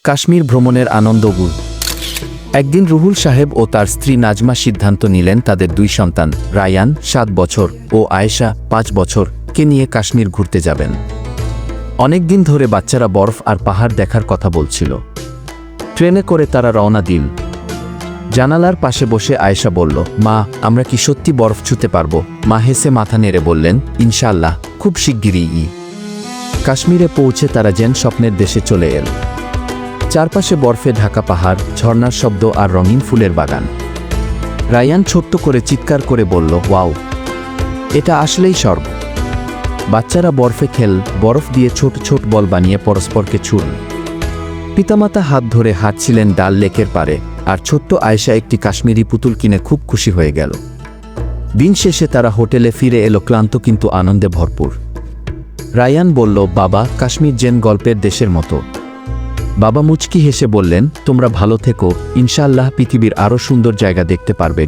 কাশ্মীর ভ্রমণের আনন্দগুল। একদিন রুহুল সাহেব ও তার স্ত্রী নাজমা সিদ্ধান্ত নিলেন তাদের দুই সন্তান রায়ান 7 বছর ও আয়েশা 5 বছর কে নিয়ে কাশ্মীর ঘুরতে যাবেন। অনেক দিন ধরে বাচ্চারা বরফ আর পাহাড় দেখার কথা বলছিল। ট্রেনে করে তারা রওনা দিল। জানালার পাশে বসে আয়েশা বলল, মা, আমরা কি সত্যি বরফ ছুঁতে পারব? মা হেসে মাথা নেড়ে বললেন, ইনশাআল্লাহ, খুব শিগগিরই। কাশ্মীরে পৌঁছে তারা যেন স্বপ্নের দেশে চলে এল। চারপাশে বরফে ঢাকা পাহাড়, ঝর্ণার শব্দ আর রঙিন ফুলের বাগান। রায়ান ছোট্ট করে চিৎকার করে বলল, ওয়াও, এটা আসলেই স্বর্গ। বাচ্চারা বরফে বরফ দিয়ে ছোট ছোট বল বানিয়ে পরস্পরকে ছুঁড়ল। পিতামাতা হাত ধরে হাঁটছিলেন ডাল লেকের পারে, আর ছোট্ট আয়েশা একটি কাশ্মীরি পুতুল কিনে খুব খুশি হয়ে গেল। দিন শেষে তারা হোটেলে ফিরে এলো ক্লান্ত কিন্তু আনন্দে ভরপুর। রায়ান বলল, বাবা, কাশ্মীর যেন গল্পের দেশের মতো। বাবা মুচকি হেসে বললেন, তোমরা ভালো থেকো, ইনশাআল্লাহ পৃথিবীর আরও সুন্দর জায়গা দেখতে পারবে।